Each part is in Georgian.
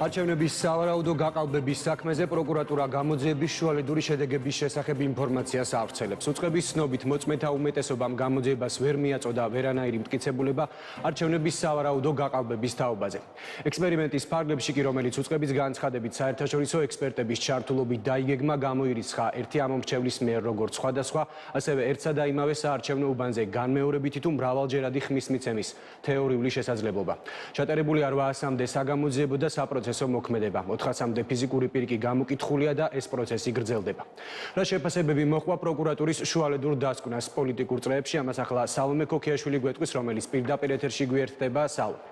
არჩევნების სავარაუდო გაყალბების საქმეზე პროკურატურა გამოძიების შუალედური შედეგების შესახებ ინფორმაციას ავრცელებს. უწყების ცნობით მოწმეთა უმეტესობამ გამოძიებას ვერ მიაწოდა ვერანაირი მტკიცებულება არჩევნების სავარაუდო გაყალბების თაობაზე. ექსპერიმენტის ფარგლებში კი, რომელიც უწყების განცხადებით საერთაშორისო ექსპერტების ჩართულობით დაიგეგმა, გამოირიცხა ერთი ამომრჩევლის მიერ როგორც სხვადასხვა, ასევე ერთსა და იმავე საარჩევნო უბანზე განმეორებითი თუ მრავალჯერადი ხმის მიცემის თეორიული შესაძლებლობა. ჩატარებული 800-მდე საგამოძიებო და საპროცესო მოქმედება, 400-მდე ფიზიკური პირი გამოკითხულია და ეს პროცესი გრძელდება. რა შეფასებები მოჰყვა პროკურატურის შუალედურ დასკვნას პოლიტიკურ წრეებში, ამას ახლა სალომე ქოქიაშვილი გვეტყვის, რომელიც პირდაპირ ეთერში გვერდება. სალომე.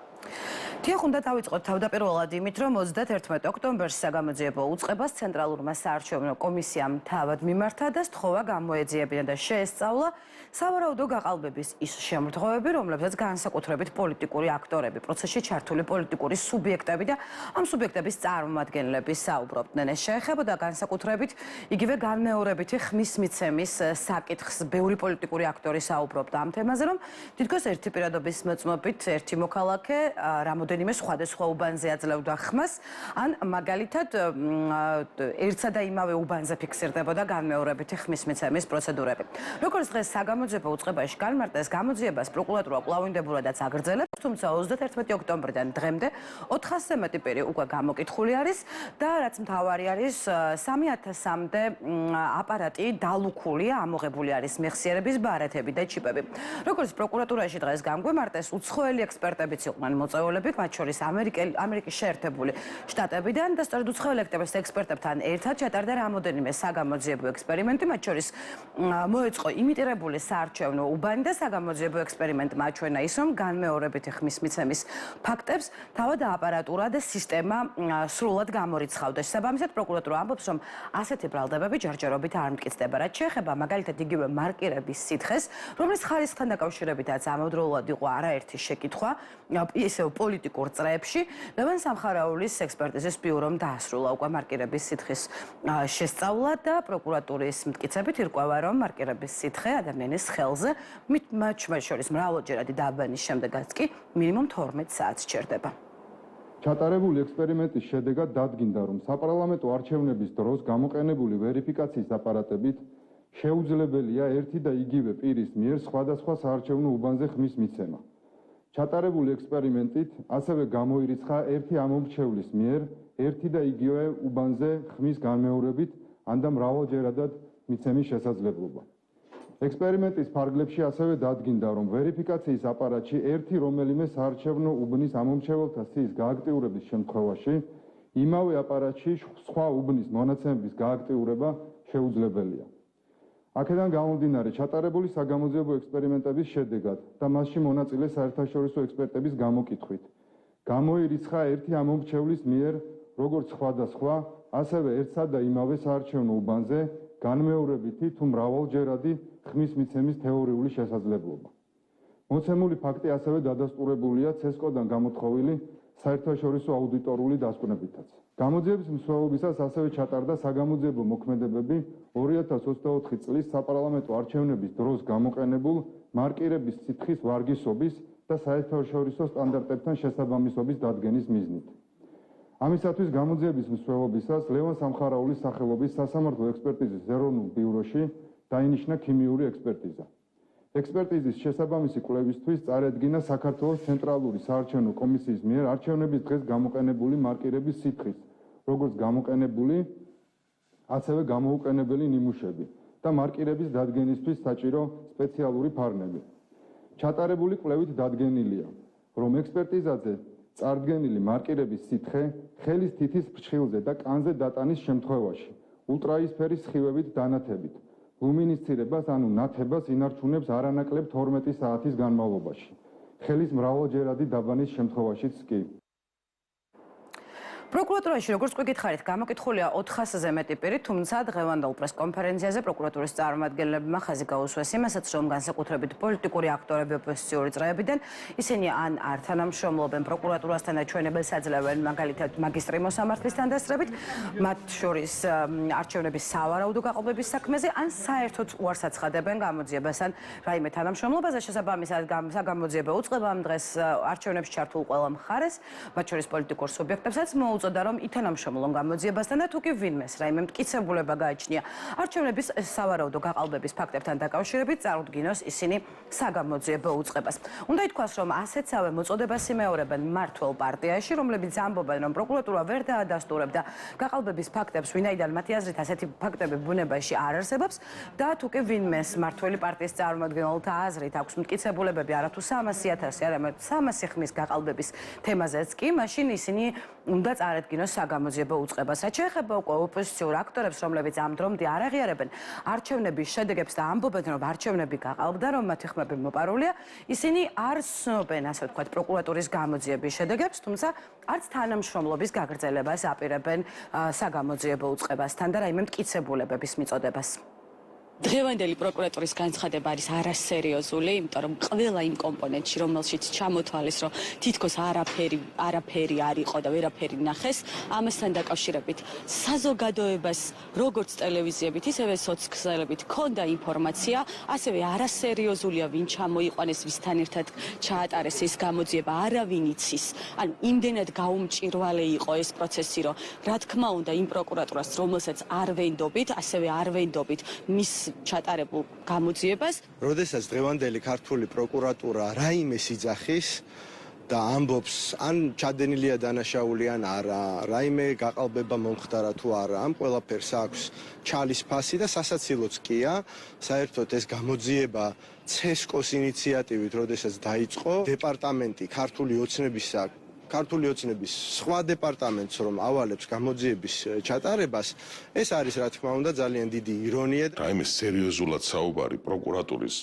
თიხ უნდა დავიწყოთ თავდაპირველად იმით, რომ 31 ოქტომბერს საგამოძიებო უწყებას ცენტრალურმა საარჩევნო კომისიამ თავად მიმართა და სთხოვა გამოეძიებინა და შეესწავლა სავარაუდო გაყალბების ის შემთხვევები, რომლებსაც განსაკუთრებით პოლიტიკური აქტორები, პროცესში ჩართული პოლიტიკური სუბიექტები და ამ სუბიექტების წარმომადგენლები საუბრობდნენ. ეს შეეხებოდა განსაკუთრებით იგივე განმეორებითი ხმის მიცემის საკითხს. ბევრი პოლიტიკური აქტორი საუბრობდა ამ თემაზე, რომ თითქოს ერთი პირადობის მოწმობით ერთი მოქალაქე რამოდენიმე სხვადასხვა უბანზე აძლევდა ხმას, ან მაგალითად ერთსა და იმავე უბანზე ფიქსირდებოდა განმეორებითი ხმის მიცემის პროცედურები. როგორც დღეს საგამოძიებო უწყებაში განმარტა, ეს გამოძიებას პროკურატურა კვლავინდებურადაც აგრძელებს, თუმცა 31 ოქტომბრიდან დღემდე 400-ზე მეტი პირი უკვე გამოკითხული არის და რაც მთავარი არის, 3000-მდე აპარატი დალუქულია, ამოღებული არის მეხსიერების ბარათები და ჩიპები. როგორც პროკურატურაში დღეს გამგვემარტეს, უცხოელი ექსპერტებიც იყვნენ მოწვეულები, მათ შორის ამერიკის შეერთებული შტატებიდან და სწორედ უცხოელი ექსპერტებთან ერთად ჩატარდა რამოდენიმე საგამოძიებო ექსპერიმენტი, მათ შორის მოეწყო იმიტირებული საარჩევნო უბანი და საგამოძიებო ექსპერიმენტმა აჩვენა ის, რომ განმეორებითი ხმის მიცემის ფაქტებს თავად აპარატურა და სისტემა სრულად გამორიცხავდა. შესაბამისად, პროკურატურა ამბობს, რომ ასეთი ბრალდებები ჯერჯერობით არ მტკიცდება. რაც შეეხება მაგალითად იგივე მარკირების სითხეს, რომლის ხარისხთან დაკავშირებითაც ამავდროულად იყო არაერთი შეკითხვა, ისევ პოლიტიკურ წრეებში, ლევან სამხარაულის ექსპერტიზის ბიურომ დაასრულა უკვე მარკირების სითხის შესწავლა და პროკურატურის მტკიცებით ირკვევა, რომ მარკირების სითხე ადამიანის ხელზე მათ შორის მრავალჯერადი დაბანის შემდეგაც კი მინიმუმ 12 საათს ჩერდება. ჩატარებული ექსპერიმენტის შედეგად დადგინდა, რომ საპარლამენტო არჩევნების დროს გამოყენებული ვერიფიკაციის აპარატებით შეუძლებელია ერთი და იგივე პირის მიერ სხვადასხვა საარჩევნო უბანზე ხმის მიცემა. ჩატარებული ექსპერიმენტით ასევე გამოირიცხა ერთი ამომრჩევლის მიერ ერთი და იგივე უბანზე ხმის განმეორებით ან და მრავალჯერადად მიცემის შესაძლებლობა. ექსპერიმენტის ფარგლებში ასევე დადგინდა, რომ ვერიფიკაციის აპარატში ერთი რომელიმე საარჩევნო უბნის ამომრჩეველთა სიის გააქტიურების შემთხვევაში იმავე აპარატში სხვა უბნის მონაცემების გააქტიურება შეუძლებელია. აქედან გამომდინარე, ჩატარებული საგამოძიებო ექსპერიმენტების შედეგად და მასში მონაწილე საერთაშორისო ექსპერტების გამოკითხვით გამოირიცხა ერთი ამომრჩევლის მიერ როგორც სხვადასხვა, ასევე ერთსა და იმავე საარჩევნო უბანზე განმეორებითი თუ მრავალჯერადი ხმის მიცემის თეორიული შესაძლებლობა. მოცემული ფაქტი ასევე დადასტურებულია CESCO-დან გამოთხოვილი საერთაშორისო აუდიტორული დასკვნებითაც. გამოძიების მსვლელობისას ასევე ჩატარდა საგამოძიებო მოქმედებები 2024 წლის საპარლამენტო არჩევნების დროს გამოყენებულ მარკირების სითხის ვარგისობის და საერთაშორისო სტანდარტებთან შესაბამისობის დადგენის მიზნით. ამისათვის გამოძიების მსვლელობისას ლევან სამხარაულის სახელობის სასამართლო ექსპერტიზის ეროვნულ ბიუროში დაინიშნა ქიმიური ექსპერტიზა. ექსპერტიზის შესაბამისი კვლევისთვის წარედგინა საქართველოს ცენტრალური საარჩევნო კომისიის მიერ არჩევნების დღეს გამოყენებული მარკირების სითხის, როგორც გამოყენებული, ასევე გამოუყენებელი ნიმუშები და მარკირების დადგენისთვის საჭირო სპეციალური ფარნები. ჩატარებული კვლევით დადგენილია, რომ ექსპერტიზაზე წარდგენილი მარკირების სითხე ხელის თითის ფრჩხილზე და კანზე დატანის შემთხვევაში ულტრაისფერის სხივებით დანათებით ლუმინისცირებას, ანუ ნათებას ინარჩუნებს არანაკლებ 12 საათის განმავლობაში. ხელის მრავალჯერადი დაბანის შემთხვევაშიც კი. პროკურატურაში, როგორც გვეკითხარით, გამოკითხულია 400-ზე მეტი პირი, თუმცა დღევანდელ პრესკონფერენციაზე პროკურატურის წარმომადგენლებმა ხაზი გაუსვეს იმასაც, რომ განსაკუთრებით პოლიტიკური აქტორები ოპოზიციური წრეებიდან ისინი ან არ თანამშრომლობენ პროკურატურასთან და ჩვენებელს აძლევენ, მაგალითად მაგისტრი მოსამართლის თანდასწრებით, მათ შორის არჩევნების სავარაუდო გაყალბების საქმეზე, ან საერთოდ უარს აცხადებენ გამოძიებას ან რაიმე თანამშრომლობაზე. შესაბამისად, საგამოძიებო უწყებამ დღეს არჩევნებში ჩართულ ყველა მხარეს, მათ შორის პოლიტიკურ სუბიექტებსაც მოუწოდა, რომ ითანამშრომლონ გამოძიებასთან და თუ კი ვინმეს რაიმე მტკიცებულება გააჩნია არჩევნების სავარაუდო გაყალბების ფაქტებთან დაკავშირებით, წარუდგინოს ისინი საგამოძიებო უწყებას. უნდა ითქვას, რომ ასეთსავე მოწოდებას იმეორებენ მმართველ პარტიაში, რომლებიც ამბობენ, რომ პროკურატურა ვერ დაადასტურებდა გაყალბების ფაქტებს, ვინაიდან მათი აზრით ასეთი ფაქტები ბუნებაში არ არსებობს და თუ კი ვინმეს მმართველი პარტიის წარმომადგენელთა აზრით აქვს მტკიცებულებები არათუ 300,000, არამედ 300 ხმის გაყალბების თემაზეც კი, მაშინ ისინი უნდა წარედგინოს საგამოძიებო უწყებას. რაც შეეხება უკვე ოპოზიციურ აქტორებს, რომლებიც ამ დრომდე არ აღიარებენ არჩევნების შედეგებს და ამბობენ, რომ არჩევნები გაყალბდა, რომ მათი ხმები მოპარულია, ისინი არ ცნობენ, ასე ვთქვათ, პროკურატურის გამოძიების შედეგებს, თუმცა არც თანამშრომლობის გაგრძელებას აპირებენ საგამოძიებო უწყებასთან და რაიმე მტკიცებულებების მიწოდებას. დღევანდელი პროკურატურის განცხადება არის არასერიოზული, იმიტომ რომ ყველა იმ კომპონენტში, რომელშიც ჩამოთვალეს, რომ თითქოს არაფერი არ იყო და ვერაფერი ნახეს, ამასთან დაკავშირებით საზოგადოებას, როგორც ტელევიზიებით, ისევე სოცქსელებით ჰქონდა ინფორმაცია, ასევე არასერიოზულია, ვინ ჩამოიყვანეს, ვისთან ერთად ჩაატარეს ეს გამოძიება, არავინ იცის. ანუ იმდენად გაუმჭირვალე იყო ეს პროცესი, რომ რა თქმა უნდა, იმ პროკურატურას, რომელსაც არ ვენდობით, ასევე არ ვენდობით მის ჩატარებულ გამოძიებას. როდესაც დღევანდელი ქართული პროკურატურა რაიმეს იძახის და ამბობს, ან ჩადენილია დანაშაული ან არა, რაიმე გაყალბება მომხდარა თუ არა, ამ ყველაფერს აქვს ჩალის ფასი და სასაცილოც კია, საერთოდ ეს გამოძიება ცესკოს ინიციატივით, როდესაც დაიწყო, დეპარტამენტი ქართული ოცნების სხვა დეპარტამენტს რომ ავალებს გამოძიების ჩატარებას, ეს არის რა თქმა უნდა ძალიან დიდი ირონია. რაიმე სერიოზულად საუბარი პროკურატურის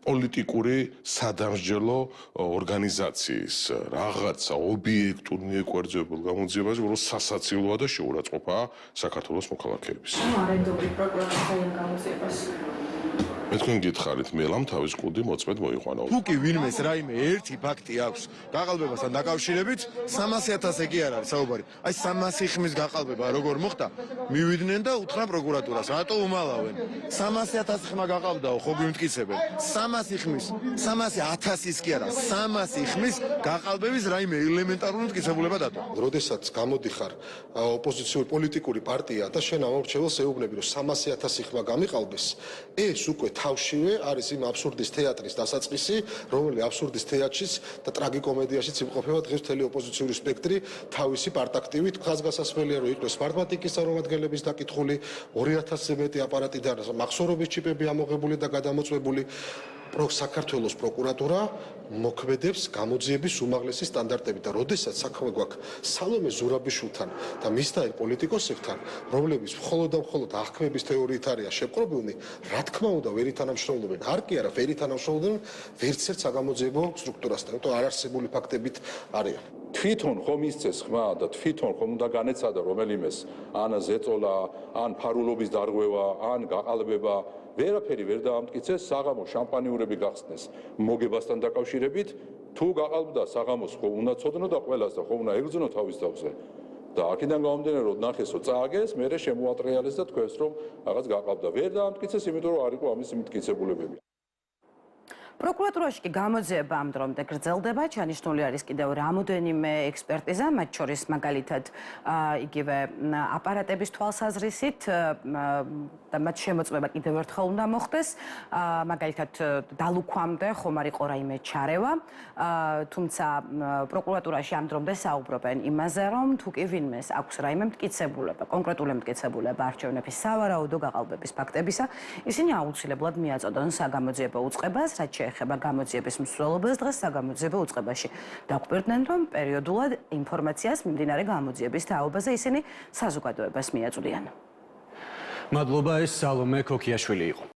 პოლიტიკური სადამსჯელო ორგანიზაციის რაღაცა ობიექტურ მიეკვერძებულ გამოძიებას, რომ სასაცილოა და შეურაცხყოფაა საქართველოს მოქალაქეების. არენდობრივ პროკურატურასთან გამოძიებას. მე თქვენ გითხარით, მელამ თავის კუდი მოწმედ მოიყვანა. თუ კი ვინმეს რაიმე ერთი ფაქტი აქვს გაყალბებასთან დაკავშირებით, 300,000 კი არ არის საუბარი. აი 300 ხმის გაყალბება როგორ მოხდა? მივიდნენ და უთხრან პროკურატურას, რატო უმალავენ? 300,000 ხმა გაყალბდაო, ხო გვიმტკიცებენ? 300 ხმის, 300,000 კი არა, 300 ხმის გაყალბების რაიმე ელემენტარული მტკიცებულება დატო. როდესაც გამოდიხარ ოპოზიციური პოლიტიკური პარტია და შენ ამორჩეველს ეუბნები, რომ 300,000 ხმა გამიყალბეს, ეს უკვე თავშივე არის იმ აბსურდის თეატრის დასაწყისი, რომელი აბსურდის თეატრშიც და ტრაგიკომედიაშიც იმყოფება დღეს მთელი ოპოზიციური სპექტრი თავისი პარტაქტივით. ხაზგასასმელია, რომ იყოს მართლმადიკის წარმომადგენლების დაკითხული, 2000-ზე მეტი აპარატიდან მახსოვრობის ჩიპები ამოღებული და გადამოწვეული. საქართველოს პროკურატურა მოქმედებს გამოძიების უმაღლესი სტანდარტებით და როდესაც საქმე გვაქვს სალომე ზურაბიშვილთან და მისდაერ პოლიტიკოსებთან, რომლებიც მხოლოდ და მხოლოდ აღქმების თეორიით არიან შეპყრობილნი, რა თქმა უნდა ვერ ითანამშრომლობენ. არ კი არა, ვერ ითანამშრომლობენ ვერცერთ საგამოძიებო სტრუქტურასთან, იმიტომ არარსებული ფაქტებით არიან. თვითონ ხომ ისწეს ხმა და თვითონ ხომ უნდა განეცადა რომელიმეს ან ზეწოლა, ან ფარულობის დარღვევა, ან გაყალბება, ვერაფერი ვერ დაამტკიცეს, საღამო შამპანიურები გახსნეს მოგებასთან დაკავშირებით, თუ გაყალბდა საღამოს ხო უნდა ცოდნო და ყველას და ხო უნდა ეგრძნო თავის თავზე. და აქედან გამომდინარე, რომ ნახესო წააგეს, მერე შემოატრიალეს და თქვენს რომ რაღაც გაყალბდა. ვერ დაამტკიცეს, იმიტომ რომ არ იყო ამის მტკიცებულებები. პროკურატურაში კი გამოძიება ამ დრომდე გრძელდება, ჩანიშნული არის კიდევ რამოდენიმე ექსპერტიზა, მათ შორის მაგალითად იგივე აპარატების თვალსაზრისით და მათ შემოწმება კიდევ ერთხელ უნდა მოხდეს, მაგალითად დალუქვამდე ხომ არ იყო რაიმე ჩარევა, თუმცა პროკურატურაში ამ დრომდე საუბრობენ იმაზე, რომ თუ კი ვინმეს აქვს რაიმე მტკიცებულება, კონკრეტული მტკიცებულება არჩევნების სავარაუდო გაყალბების ფაქტებისა, ისინი აუცილებლად მიაწოდონ საგამოძიებო უწყებას, რაც შეეხება გამოძიების მსვლელობას დღეს საგამოძიებო უწყებაში. დაგვირდნენ, რომ პერიოდულად ინფორმაციას მიმდინარე გამოძიების თაობაზე ისინი საზოგადოებას მიაწვდიან. მადლობა, ეს სალომე ქოქიაშვილი იყო.